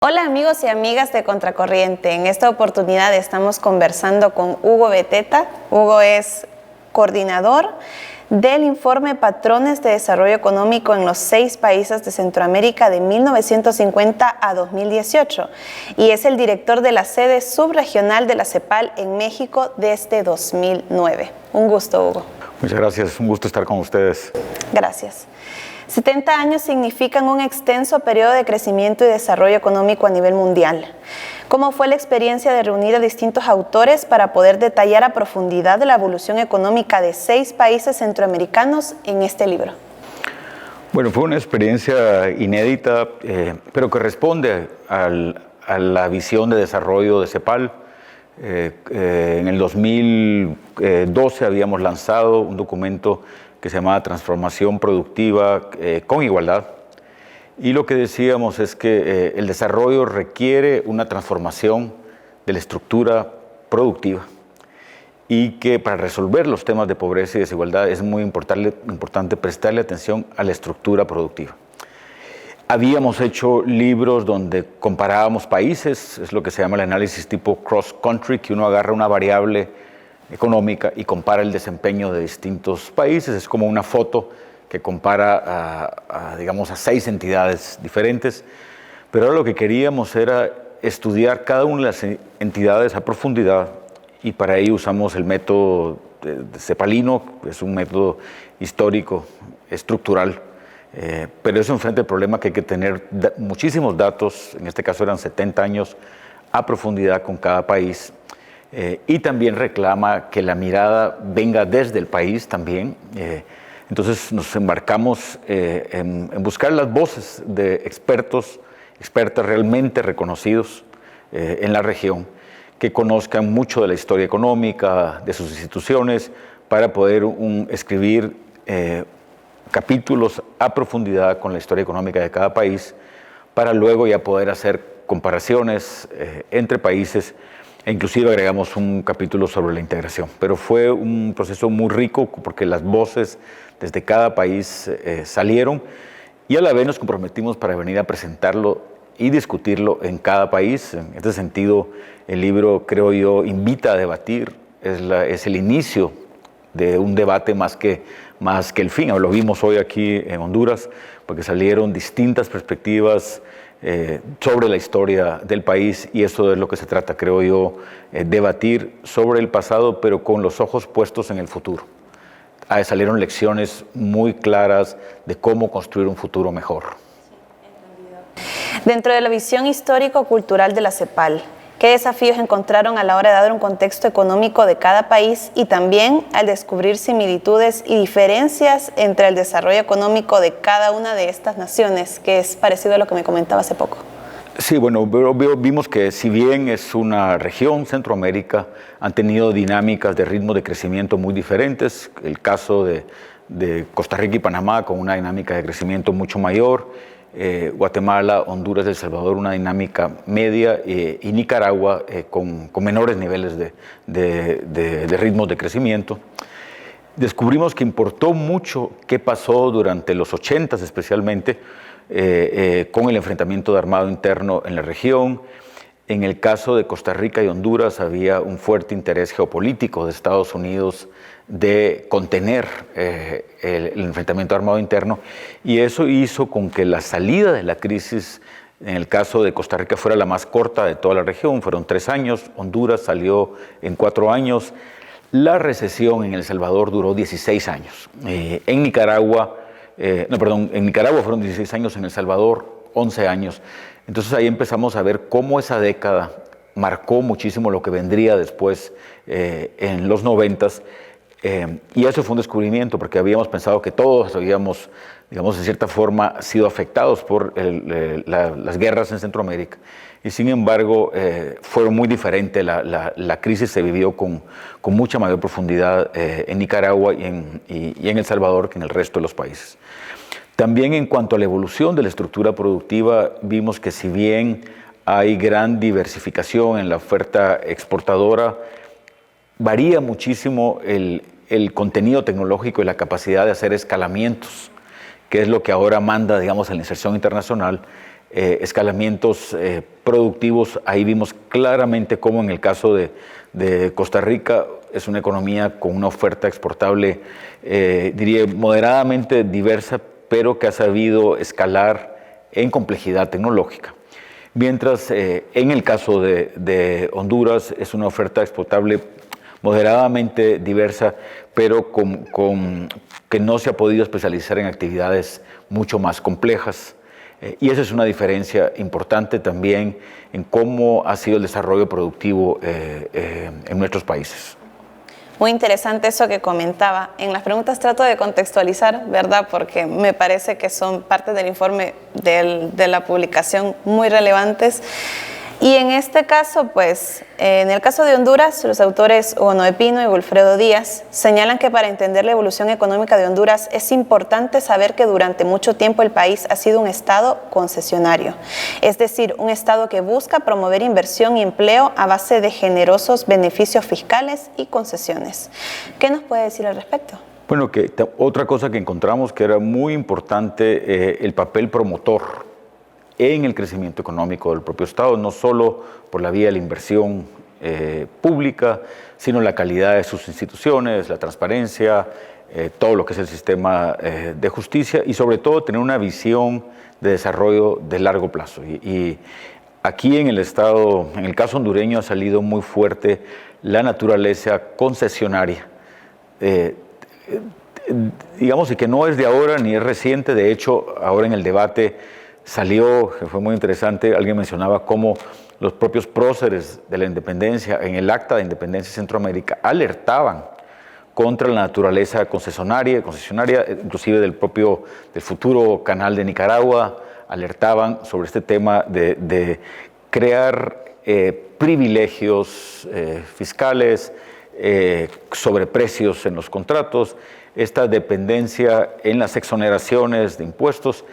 Hola amigos y amigas de Contracorriente. En esta oportunidad estamos conversando con Hugo Beteta. Hugo es coordinador del informe Patrones de Desarrollo Económico en los 6 países de Centroamérica de 1950 a 2018 y es el director de la sede subregional de la CEPAL en México desde 2009. Un gusto, Hugo. Muchas gracias, un gusto estar con ustedes. Gracias. 70 años significan un extenso periodo de crecimiento y desarrollo económico a nivel mundial. ¿Cómo fue la experiencia de reunir a distintos autores para poder detallar a profundidad la evolución económica de 6 países centroamericanos en este libro? Bueno, fue una experiencia inédita, pero que responde a la visión de desarrollo de CEPAL. En el 2012 habíamos lanzado un documento que se llamaba Transformación Productiva con Igualdad. Y lo que decíamos es que el desarrollo requiere una transformación de la estructura productiva y que para resolver los temas de pobreza y desigualdad es muy importante prestarle atención a la estructura productiva. Habíamos hecho libros donde comparábamos países, es lo que se llama el análisis tipo cross-country, que uno agarra una variable económica y compara el desempeño de distintos países. Es como una foto que compara digamos, a 6 entidades diferentes. Pero ahora lo que queríamos era estudiar cada una de las entidades a profundidad y para ello usamos el método cepalino, que es un método histórico, estructural. Pero eso enfrenta el problema que hay que tener muchísimos datos, en este caso eran 70 años, a profundidad con cada país. Y también reclama que la mirada venga desde el país también. Entonces nos embarcamos en buscar las voces de expertas realmente reconocidos en la región, que conozcan mucho de la historia económica, de sus instituciones, para poder escribir capítulos a profundidad con la historia económica de cada país, para luego ya poder hacer comparaciones entre países. E inclusive agregamos un capítulo sobre la integración. Pero fue un proceso muy rico porque las voces desde cada país salieron y a la vez nos comprometimos para venir a presentarlo y discutirlo en cada país. En este sentido, el libro, creo yo, invita a debatir, es el inicio de un debate más que el fin. Lo vimos hoy aquí en Honduras, porque salieron distintas perspectivas sobre la historia del país y eso es lo que se trata, creo yo, debatir sobre el pasado, pero con los ojos puestos en el futuro. Salieron lecciones muy claras de cómo construir un futuro mejor. Dentro de la visión histórico-cultural de la CEPAL, ¿qué desafíos encontraron a la hora de dar un contexto económico de cada país y también al descubrir similitudes y diferencias entre el desarrollo económico de cada una de estas naciones, que es parecido a lo que me comentaba hace poco? Sí, bueno, vimos que si bien es una región, Centroamérica, han tenido dinámicas de ritmo de crecimiento muy diferentes. El caso de Costa Rica y Panamá con una dinámica de crecimiento mucho mayor. Guatemala, Honduras, El Salvador, una dinámica media y Nicaragua con menores niveles de ritmos de crecimiento. Descubrimos que importó mucho qué pasó durante los 80s especialmente con el enfrentamiento de armado interno en la región. En el caso de Costa Rica y Honduras había un fuerte interés geopolítico de Estados Unidos de contener el enfrentamiento armado interno y eso hizo con que la salida de la crisis, en el caso de Costa Rica, fuera la más corta de toda la región. Fueron 3 años, Honduras salió en 4 años. La recesión en El Salvador duró 16 años. En Nicaragua fueron 16 años, en El Salvador 11 años. Entonces ahí empezamos a ver cómo esa década marcó muchísimo lo que vendría después en los 90s. Y eso fue un descubrimiento porque habíamos pensado que todos habíamos, digamos, de cierta forma sido afectados por las guerras en Centroamérica. Y sin embargo, fue muy diferente. La crisis se vivió con mucha mayor profundidad en Nicaragua y en El Salvador que en el resto de los países. También en cuanto a la evolución de la estructura productiva, vimos que si bien hay gran diversificación en la oferta exportadora, varía muchísimo el contenido tecnológico y la capacidad de hacer escalamientos, que es lo que ahora manda, digamos, en la inserción internacional. escalamientos productivos. Ahí vimos claramente cómo en el caso de Costa Rica es una economía con una oferta exportable, diría, moderadamente diversa, pero que ha sabido escalar en complejidad tecnológica. Mientras en el caso de Honduras es una oferta exportable moderadamente diversa, pero que no se ha podido especializar en actividades mucho más complejas. Y esa es una diferencia importante también en cómo ha sido el desarrollo productivo en nuestros países. Muy interesante eso que comentaba. En las preguntas trato de contextualizar, ¿verdad? Porque me parece que son parte del informe de la publicación muy relevantes. Y en este caso, pues, en el caso de Honduras, los autores Hugo Noé Pino y Wilfredo Díaz señalan que para entender la evolución económica de Honduras es importante saber que durante mucho tiempo el país ha sido un estado concesionario, es decir, un estado que busca promover inversión y empleo a base de generosos beneficios fiscales y concesiones. ¿Qué nos puede decir al respecto? Bueno, otra cosa que encontramos que era muy importante, el papel promotor en el crecimiento económico del propio Estado, no solo por la vía de la inversión pública, sino la calidad de sus instituciones, la transparencia, todo lo que es el sistema de justicia y sobre todo tener una visión de desarrollo de largo plazo. Y aquí en el Estado, en el caso hondureño, ha salido muy fuerte la naturaleza concesionaria, digamos, y que no es de ahora ni es reciente. De hecho, ahora en el debate salió, que fue muy interesante, alguien mencionaba cómo los propios próceres de la independencia, en el Acta de Independencia de Centroamérica, alertaban contra la naturaleza concesionaria, inclusive del futuro canal de Nicaragua, alertaban sobre este tema de crear privilegios fiscales, sobreprecios en los contratos, esta dependencia en las exoneraciones de impuestos,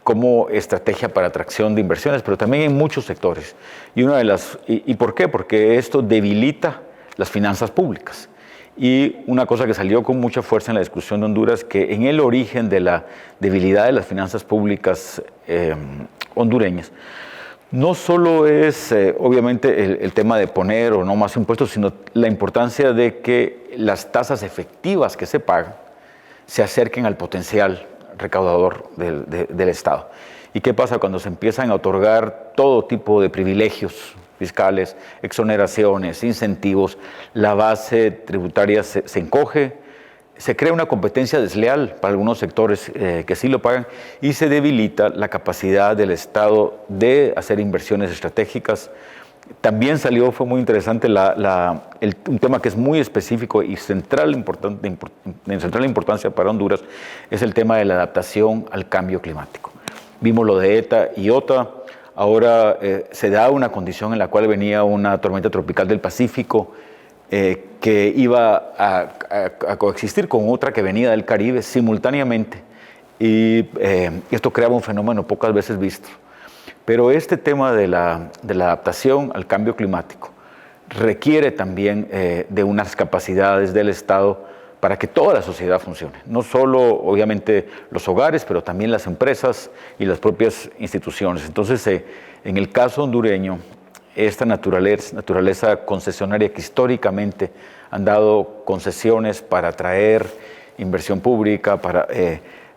como estrategia para atracción de inversiones, pero también en muchos sectores. ¿Y por qué? Porque esto debilita las finanzas públicas. Y una cosa que salió con mucha fuerza en la discusión de Honduras, que en el origen de la debilidad de las finanzas públicas hondureñas, no solo es obviamente el tema de poner o no más impuestos, sino la importancia de que las tasas efectivas que se pagan se acerquen al potencial recaudador del Estado. ¿Y qué pasa cuando se empiezan a otorgar todo tipo de privilegios fiscales, exoneraciones, incentivos? La base tributaria se encoge, se crea una competencia desleal para algunos sectores que sí lo pagan y se debilita la capacidad del Estado de hacer inversiones estratégicas. También salió, fue muy interesante, un tema que es muy específico y de central importancia para Honduras, es el tema de la adaptación al cambio climático. Vimos lo de ETA y OTA, ahora se da una condición en la cual venía una tormenta tropical del Pacífico que iba a coexistir con otra que venía del Caribe simultáneamente, y esto creaba un fenómeno pocas veces visto. Pero este tema de la adaptación al cambio climático requiere también de unas capacidades del Estado para que toda la sociedad funcione. No solo, obviamente, los hogares, pero también las empresas y las propias instituciones. Entonces, en el caso hondureño, esta naturaleza concesionaria que históricamente han dado concesiones para atraer inversión pública,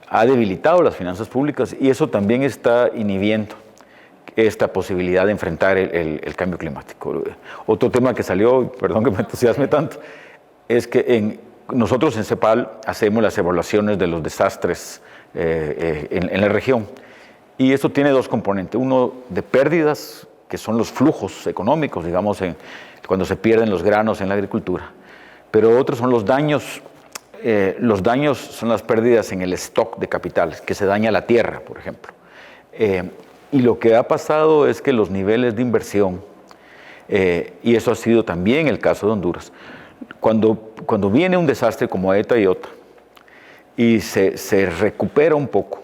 ha debilitado las finanzas públicas, y eso también está inhibiendo esta posibilidad de enfrentar el cambio climático. Otro tema que salió, perdón que me entusiasme tanto, es que nosotros en CEPAL hacemos las evaluaciones de los desastres en la región, y esto tiene dos componentes: uno de pérdidas, que son los flujos económicos, digamos, cuando se pierden los granos en la agricultura, pero otros son los daños. Los daños son las pérdidas en el stock de capitales, que se daña la tierra, por ejemplo. Y lo que ha pasado es que los niveles de inversión, y eso ha sido también el caso de Honduras, cuando viene un desastre como ETA y OTA y se recupera un poco,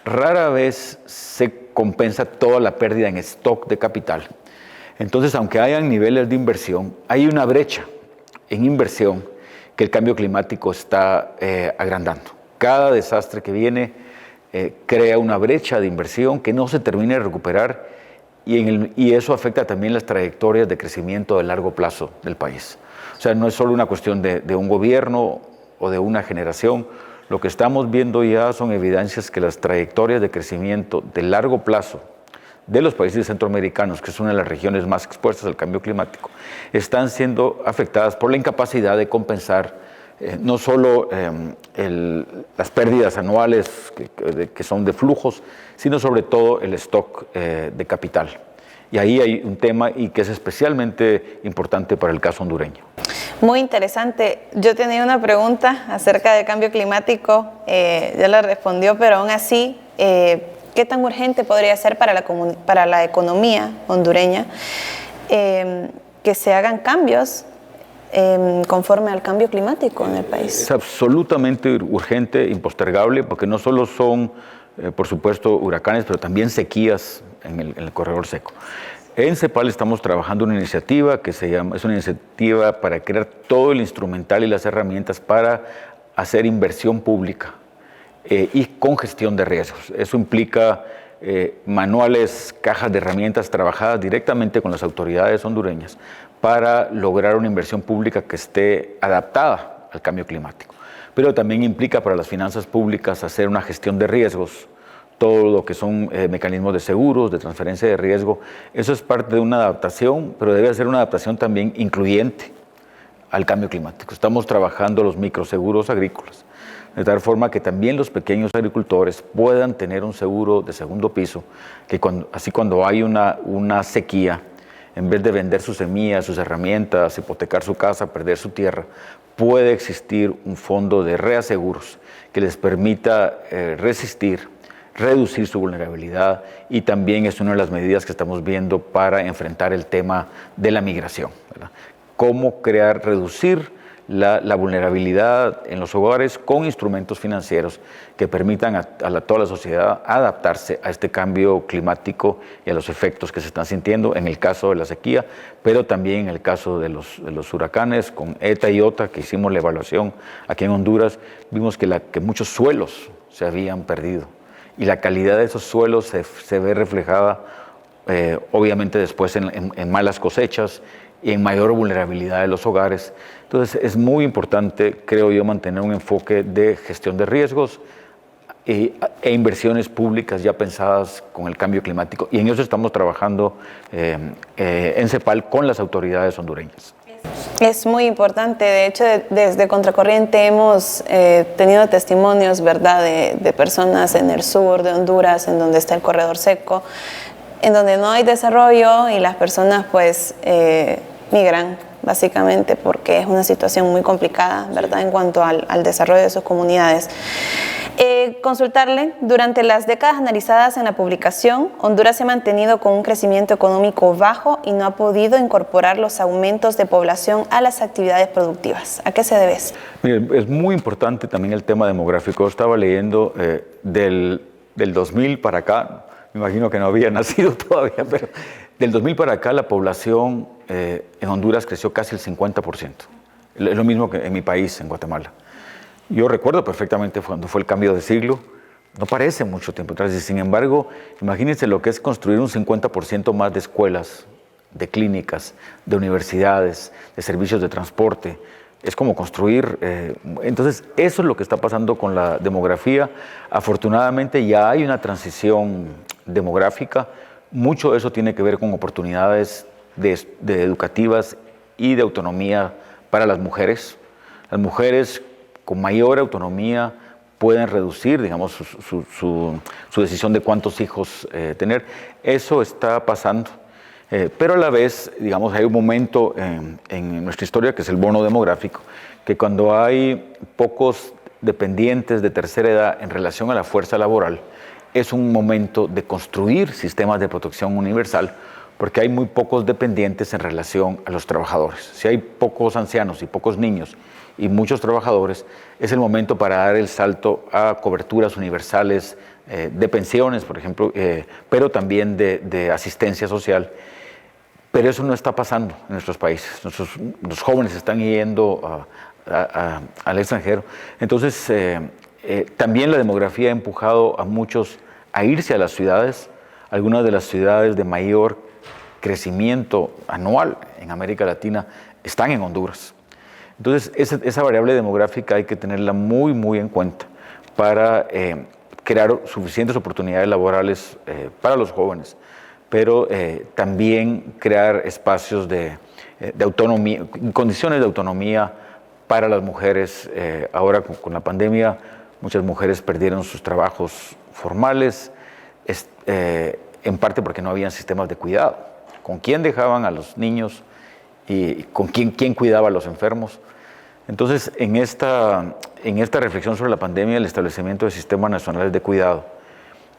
rara vez se compensa toda la pérdida en stock de capital. Entonces, aunque hayan niveles de inversión, hay una brecha en inversión que el cambio climático está agrandando. Cada desastre que viene crea una brecha de inversión que no se termina de recuperar y eso afecta también las trayectorias de crecimiento de largo plazo del país. O sea, no es solo una cuestión de un gobierno o de una generación. Lo que estamos viendo ya son evidencias que las trayectorias de crecimiento de largo plazo de los países centroamericanos, que es una de las regiones más expuestas al cambio climático, están siendo afectadas por la incapacidad de compensar no solo las pérdidas anuales que son de flujos, sino sobre todo el stock de capital. Y ahí hay un tema y que es especialmente importante para el caso hondureño. Muy interesante. Yo tenía una pregunta acerca del cambio climático, ya la respondió, pero aún así, ¿qué tan urgente podría ser para la economía hondureña que se hagan cambios conforme al cambio climático en el país? Es absolutamente urgente, impostergable, porque no solo son, por supuesto, huracanes, pero también sequías en el corredor seco. En CEPAL estamos trabajando una iniciativa que es una iniciativa para crear todo el instrumental y las herramientas para hacer inversión pública y con gestión de riesgos. Eso implica manuales, cajas de herramientas trabajadas directamente con las autoridades hondureñas para lograr una inversión pública que esté adaptada al cambio climático. Pero también implica para las finanzas públicas hacer una gestión de riesgos, todo lo que son mecanismos de seguros, de transferencia de riesgo. Eso es parte de una adaptación, pero debe ser una adaptación también incluyente al cambio climático. Estamos trabajando los microseguros agrícolas, de tal forma que también los pequeños agricultores puedan tener un seguro de segundo piso, que cuando hay una sequía, en vez de vender sus semillas, sus herramientas, hipotecar su casa, perder su tierra, puede existir un fondo de reaseguros que les permita resistir, reducir su vulnerabilidad, y también es una de las medidas que estamos viendo para enfrentar el tema de la migración, ¿verdad? Cómo reducir la vulnerabilidad en los hogares con instrumentos financieros que permitan a toda la sociedad adaptarse a este cambio climático y a los efectos que se están sintiendo en el caso de la sequía, pero también en el caso de los huracanes. Con ETA y OTA, que hicimos la evaluación aquí en Honduras, vimos que muchos suelos se habían perdido y la calidad de esos suelos se ve reflejada obviamente después en malas cosechas y en mayor vulnerabilidad de los hogares. Entonces es muy importante, creo yo, mantener un enfoque de gestión de riesgos e inversiones públicas ya pensadas con el cambio climático, y en eso estamos trabajando en CEPAL con las autoridades hondureñas. Es muy importante. De hecho, desde Contracorriente hemos tenido testimonios, ¿verdad?, de personas en el sur de Honduras, en donde está el corredor seco, en donde no hay desarrollo y las personas pues migran básicamente porque es una situación muy complicada, ¿verdad?, en cuanto al desarrollo de sus comunidades. Consultarle, durante las décadas analizadas en la publicación, Honduras se ha mantenido con un crecimiento económico bajo y no ha podido incorporar los aumentos de población a las actividades productivas. ¿A qué se debe eso? Mire, es muy importante también el tema demográfico. Estaba leyendo del 2000 para acá, me imagino que no había nacido todavía, pero del 2000 para acá la población en Honduras creció casi el 50%. Es lo mismo que en mi país, en Guatemala. Yo recuerdo perfectamente cuando fue el cambio de siglo, no parece mucho tiempo atrás, y sin embargo, imagínense lo que es construir un 50% más de escuelas, de clínicas, de universidades, de servicios de transporte. Es como construir, entonces eso es lo que está pasando con la demografía. Afortunadamente ya hay una transición demográfica, mucho de eso tiene que ver con oportunidades de educativas y de autonomía para las mujeres. Las mujeres con mayor autonomía pueden reducir, digamos, su decisión de cuántos hijos tener. Eso está pasando. Pero a la vez, digamos, hay un momento en nuestra historia, que es el bono demográfico, que cuando hay pocos dependientes de tercera edad en relación a la fuerza laboral, es un momento de construir sistemas de protección universal, porque hay muy pocos dependientes en relación a los trabajadores. Si hay pocos ancianos y pocos niños y muchos trabajadores, es el momento para dar el salto a coberturas universales de pensiones, por ejemplo, pero también de asistencia social. Pero eso no está pasando en nuestros países. Los jóvenes están yendo al extranjero. Entonces, También la demografía ha empujado a muchos a irse a las ciudades. Algunas de las ciudades de mayor crecimiento anual en América Latina están en Honduras. Entonces, esa variable demográfica hay que tenerla muy, muy en cuenta para crear suficientes oportunidades laborales para los jóvenes, pero también crear espacios de autonomía, condiciones de autonomía para las mujeres. Ahora con la pandemia, muchas mujeres perdieron sus trabajos formales, en parte porque no habían sistemas de cuidado. ¿Con quién dejaban a los niños y con quién cuidaba a los enfermos? Entonces, en esta reflexión sobre la pandemia, el establecimiento de sistemas nacionales de cuidado,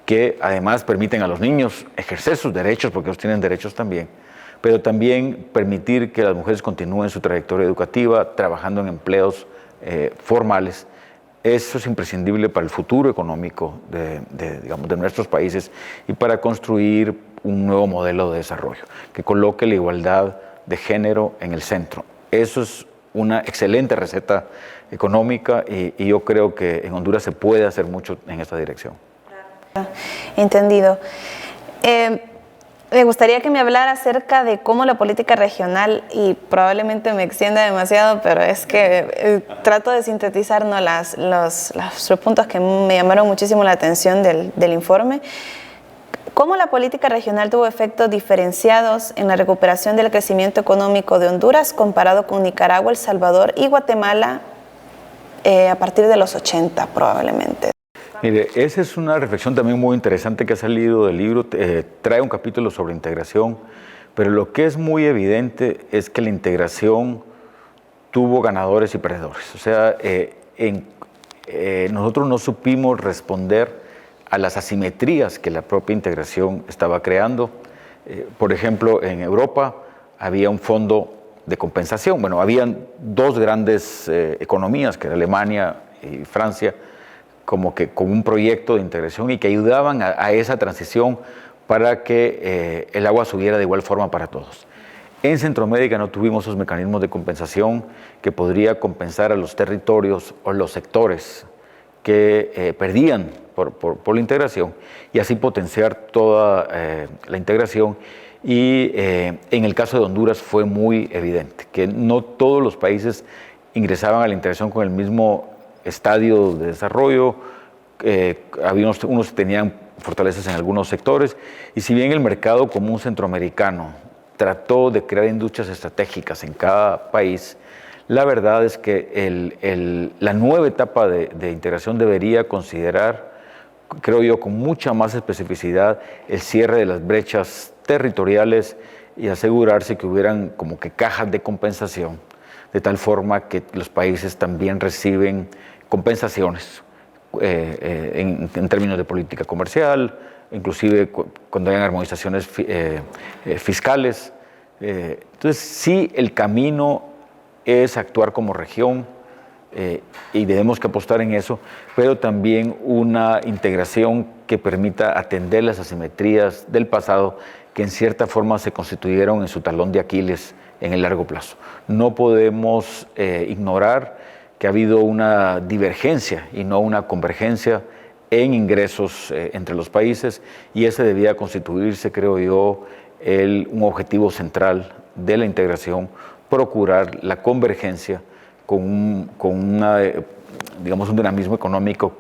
que además permiten a los niños ejercer sus derechos, porque ellos tienen derechos también, pero también permitir que las mujeres continúen su trayectoria educativa, trabajando en empleos formales. Eso es imprescindible para el futuro económico de nuestros países y para construir un nuevo modelo de desarrollo que coloque la igualdad de género en el centro. Eso es una excelente receta económica y yo creo que en Honduras se puede hacer mucho en esta dirección. Entendido. Me gustaría que me hablara acerca de cómo la política regional, y probablemente me extienda demasiado, pero es que trato de sintetizar los puntos que me llamaron muchísimo la atención del informe. ¿Cómo la política regional tuvo efectos diferenciados en la recuperación del crecimiento económico de Honduras comparado con Nicaragua, El Salvador y Guatemala a partir de los 80 probablemente? Mire, esa es una reflexión también muy interesante que ha salido del libro. Trae un capítulo sobre integración, pero lo que es muy evidente es que la integración tuvo ganadores y perdedores. O sea, nosotros no supimos responder a las asimetrías que la propia integración estaba creando. Por ejemplo, en Europa había un fondo de compensación. Bueno, habían dos grandes economías, que era Alemania y Francia, como que con un proyecto de integración y que ayudaban a esa transición para que el agua subiera de igual forma para todos. En Centroamérica no tuvimos esos mecanismos de compensación que podría compensar a los territorios o los sectores que perdían por la integración y así potenciar toda la integración. Y en el caso de Honduras fue muy evidente que no todos los países ingresaban a la integración con el mismo estadio de desarrollo. Había unos que tenían fortalezas en algunos sectores, y si bien el mercado común centroamericano trató de crear industrias estratégicas en cada país, la verdad es que la nueva etapa de integración debería considerar, creo yo, con mucha más especificidad el cierre de las brechas territoriales y asegurarse que hubieran como que cajas de compensación, de tal forma que los países también reciben compensaciones en términos de política comercial, inclusive cuando hayan armonizaciones fiscales. Entonces, sí, el camino es actuar como región y debemos que apostar en eso, pero también una integración que permita atender las asimetrías del pasado que en cierta forma se constituyeron en su talón de Aquiles en el largo plazo. No podemos ignorar que ha habido una divergencia y no una convergencia en ingresos entre los países, y ese debía constituirse, creo yo, un objetivo central de la integración, procurar la convergencia con digamos, un dinamismo económico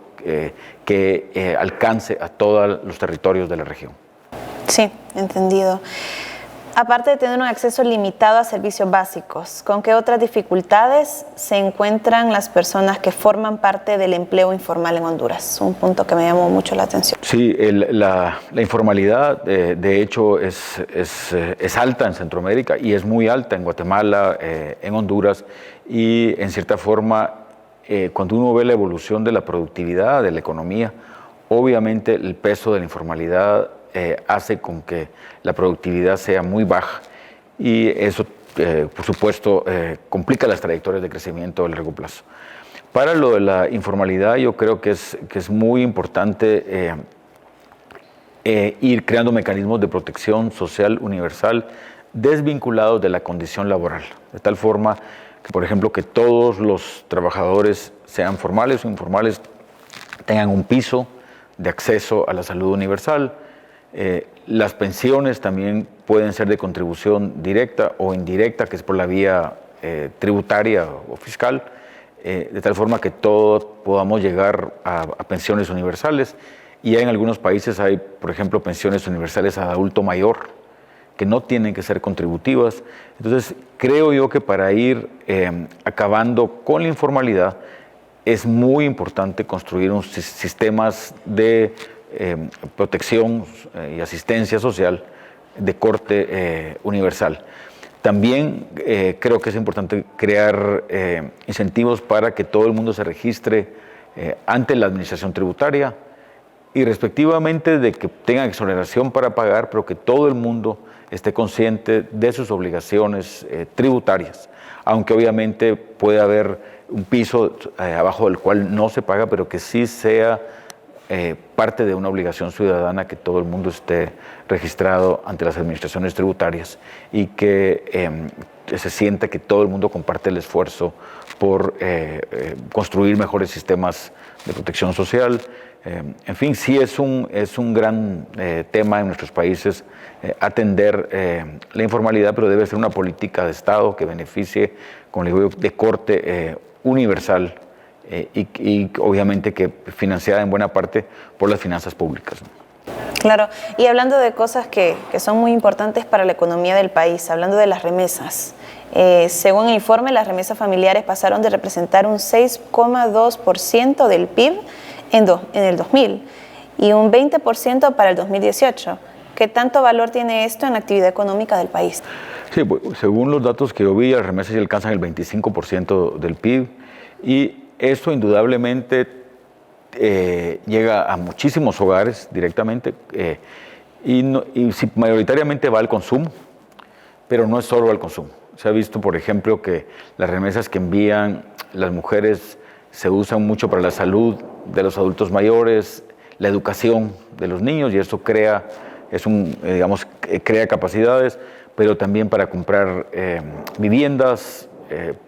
que alcance a todos los territorios de la región. Sí, entendido. Aparte de tener un acceso limitado a servicios básicos, ¿con qué otras dificultades se encuentran las personas que forman parte del empleo informal en Honduras? Un punto que me llamó mucho la atención. Sí, la informalidad de hecho es alta en Centroamérica y es muy alta en Guatemala, en Honduras, y en cierta forma cuando uno ve la evolución de la productividad, de la economía, obviamente el peso de la informalidad hace con que la productividad sea muy baja, y eso, por supuesto, complica las trayectorias de crecimiento a largo plazo. Para lo de la informalidad, yo creo que es muy importante ir creando mecanismos de protección social universal desvinculados de la condición laboral, de tal forma que, por ejemplo, que todos los trabajadores, sean formales o informales, tengan un piso de acceso a la salud universal. Las pensiones también pueden ser de contribución directa o indirecta, que es por la vía tributaria o fiscal, de tal forma que todos podamos llegar a pensiones universales. Y en algunos países hay, por ejemplo, pensiones universales a adulto mayor, que no tienen que ser contributivas. Entonces, creo yo que para ir acabando con la informalidad, es muy importante construir unos sistemas de protección y asistencia social de corte universal. También creo que es importante crear incentivos para que todo el mundo se registre ante la administración tributaria y respectivamente de que tengan exoneración para pagar, pero que todo el mundo esté consciente de sus obligaciones tributarias, aunque obviamente puede haber un piso abajo del cual no se paga, pero que sí sea parte de una obligación ciudadana que todo el mundo esté registrado ante las administraciones tributarias y que se sienta que todo el mundo comparte el esfuerzo por construir mejores sistemas de protección social. En fin, sí es un gran tema en nuestros países atender la informalidad, pero debe ser una política de Estado que beneficie, como le digo, de corte universal y obviamente que financiada en buena parte por las finanzas públicas. Claro, y hablando de cosas que son muy importantes para la economía del país, hablando de las remesas, según el informe, las remesas familiares pasaron de representar un 6,2% del PIB en el 2000 y un 20% para el 2018. ¿Qué tanto valor tiene esto en la actividad económica del país? Sí, según los datos que yo vi, las remesas ya alcanzan el 25% del PIB y esto indudablemente llega a muchísimos hogares directamente y mayoritariamente va al consumo, pero no es solo al consumo. Se ha visto, por ejemplo, que las remesas que envían las mujeres se usan mucho para la salud de los adultos mayores, la educación de los niños, y esto crea capacidades, pero también para comprar viviendas,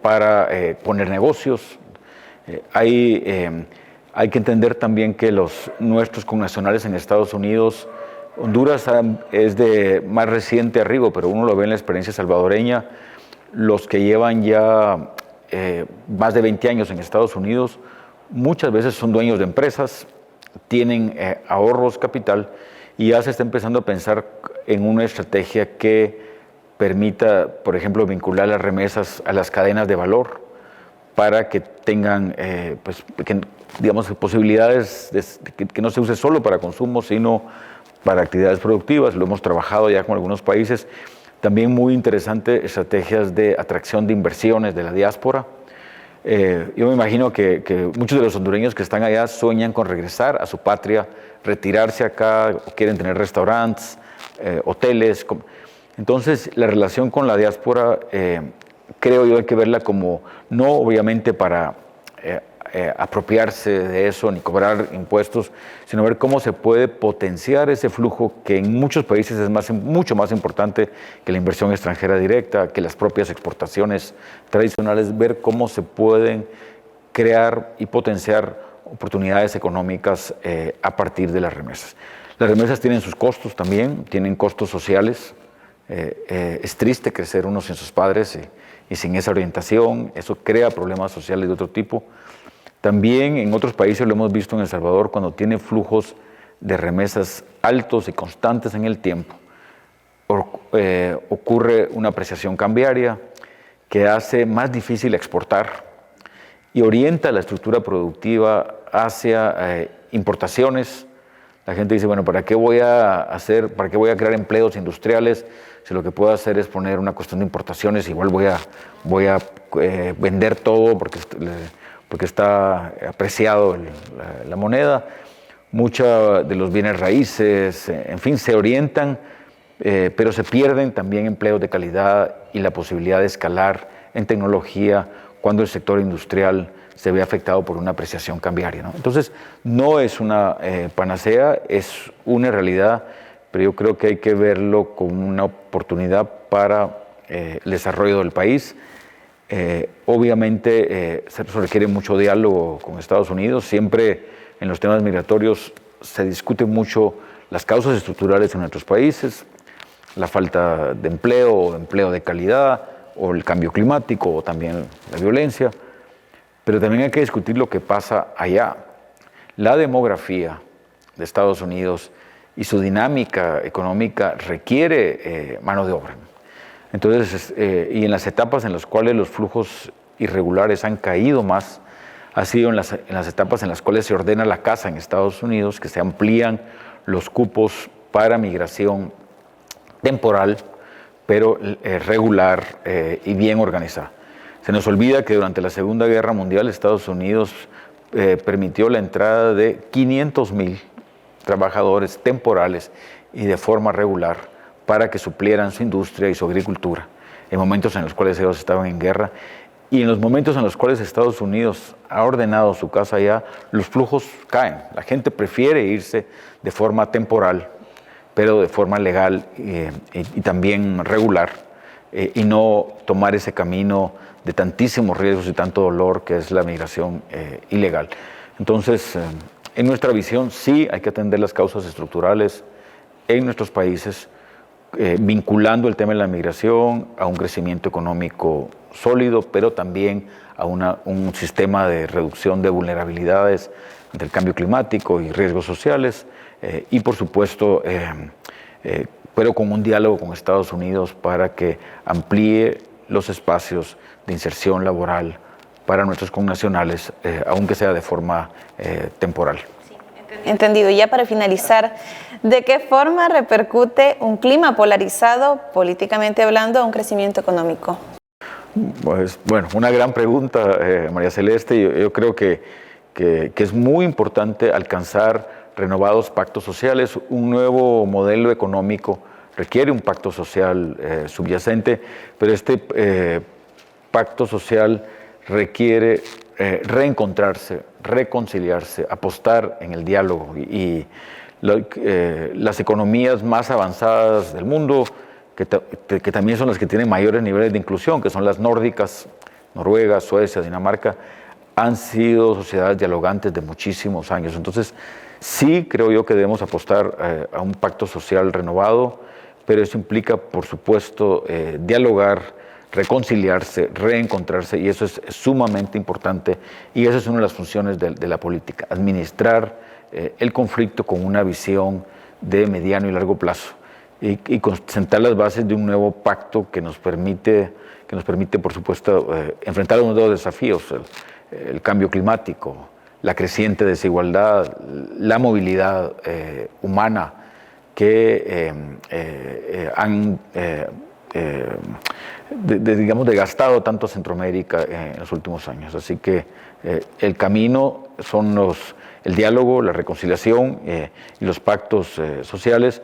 para poner negocios. Hay que entender también que nuestros connacionales en Estados Unidos, Honduras es de más reciente arribo, pero uno lo ve en la experiencia salvadoreña, los que llevan ya más de 20 años en Estados Unidos, muchas veces son dueños de empresas, tienen ahorros, capital, y ya se está empezando a pensar en una estrategia que permita, por ejemplo, vincular las remesas a las cadenas de valor para que tengan posibilidades de que no se use solo para consumo, sino para actividades productivas. Lo hemos trabajado ya con algunos países. También muy interesante, estrategias de atracción de inversiones de la diáspora. Yo me imagino que muchos de los hondureños que están allá sueñan con regresar a su patria, retirarse acá, o quieren tener restaurantes, hoteles. Entonces, la relación con la diáspora, creo yo, hay que verla como, no obviamente para apropiarse de eso ni cobrar impuestos, sino ver cómo se puede potenciar ese flujo que en muchos países es mucho más importante que la inversión extranjera directa, que las propias exportaciones tradicionales, ver cómo se pueden crear y potenciar oportunidades económicas a partir de las remesas. Las remesas tienen sus costos también, tienen costos sociales. Es triste crecer uno sin sus padres y sin esa orientación, eso crea problemas sociales de otro tipo. También en otros países, lo hemos visto en El Salvador, cuando tiene flujos de remesas altos y constantes en el tiempo, ocurre una apreciación cambiaria que hace más difícil exportar y orienta la estructura productiva hacia importaciones. La gente dice, bueno, ¿para qué voy a crear empleos industriales si lo que puedo hacer es poner una cuestión de importaciones? Igual voy a vender todo porque está apreciado la moneda. Muchos de los bienes raíces, en fin, se orientan, pero se pierden también empleos de calidad y la posibilidad de escalar en tecnología cuando el sector industrial se ve afectado por una apreciación cambiaria, ¿no? Entonces, no es una panacea, es una realidad, pero yo creo que hay que verlo como una oportunidad para el desarrollo del país. Obviamente, se requiere mucho diálogo con Estados Unidos. Siempre en los temas migratorios se discute mucho las causas estructurales en nuestros países, la falta de empleo de calidad, o el cambio climático, o también la violencia, pero también hay que discutir lo que pasa allá. La demografía de Estados Unidos y su dinámica económica requiere mano de obra. Entonces, y en las etapas en las cuales los flujos irregulares han caído más, ha sido en las etapas en las cuales se ordena la casa en Estados Unidos, que se amplían los cupos para migración temporal, pero regular y bien organizada. Se nos olvida que durante la Segunda Guerra Mundial Estados Unidos permitió la entrada de 500,000 trabajadores temporales y de forma regular para que suplieran su industria y su agricultura en momentos en los cuales ellos estaban en guerra, y en los momentos en los cuales Estados Unidos ha ordenado su casa allá, los flujos caen. La gente prefiere irse de forma temporal, pero de forma legal y también regular, y no tomar ese camino de tantísimos riesgos y tanto dolor que es la migración ilegal. Entonces, en nuestra visión sí hay que atender las causas estructurales en nuestros países, vinculando el tema de la migración a un crecimiento económico sólido, pero también a un sistema de reducción de vulnerabilidades ante el cambio climático y riesgos sociales, y por supuesto, pero con un diálogo con Estados Unidos para que amplíe los espacios de inserción laboral para nuestros connacionales, aunque sea de forma temporal. Entendido. Ya para finalizar, ¿de qué forma repercute un clima polarizado, políticamente hablando, a un crecimiento económico? Pues, bueno, una gran pregunta, María Celeste. Yo creo que es muy importante alcanzar renovados pactos sociales. Un nuevo modelo económico requiere un pacto social subyacente, pero este pacto social requiere reencontrarse, reconciliarse, apostar en el diálogo, y las economías más avanzadas del mundo, que también son las que tienen mayores niveles de inclusión, que son las nórdicas, Noruega, Suecia, Dinamarca, han sido sociedades dialogantes de muchísimos años. Entonces, sí creo yo que debemos apostar a un pacto social renovado, pero eso implica, por supuesto, dialogar, reconciliarse, reencontrarse, y eso es sumamente importante, y esa es una de las funciones de la política: administrar el conflicto con una visión de mediano y largo plazo, y sentar las bases de un nuevo pacto que nos permite, por supuesto, enfrentar unos nuevos desafíos: el cambio climático, la creciente desigualdad, la movilidad humana que han digamos, desgastado tanto a Centroamérica en los últimos años. Así que el camino son el diálogo, la reconciliación y los pactos sociales,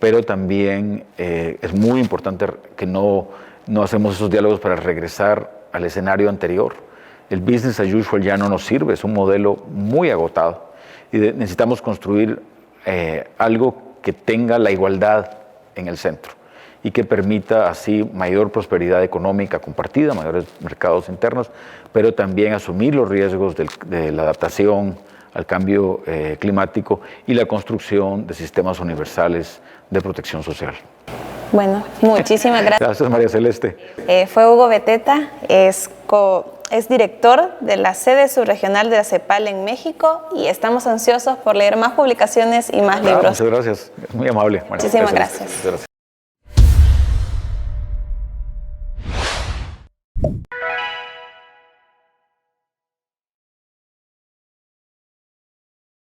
pero también es muy importante que no hacemos esos diálogos para regresar al escenario anterior. El business as usual ya no nos sirve, es un modelo muy agotado, y necesitamos construir algo que tenga la igualdad en el centro y que permita así mayor prosperidad económica compartida, mayores mercados internos, pero también asumir los riesgos de la adaptación al cambio climático y la construcción de sistemas universales de protección social. Bueno, muchísimas gracias. Gracias, María Celeste. Fue Hugo Beteta, es director de la sede subregional de la CEPAL en México, y estamos ansiosos por leer más publicaciones y más libros. Muchas gracias, es muy amable. Muchísimas gracias.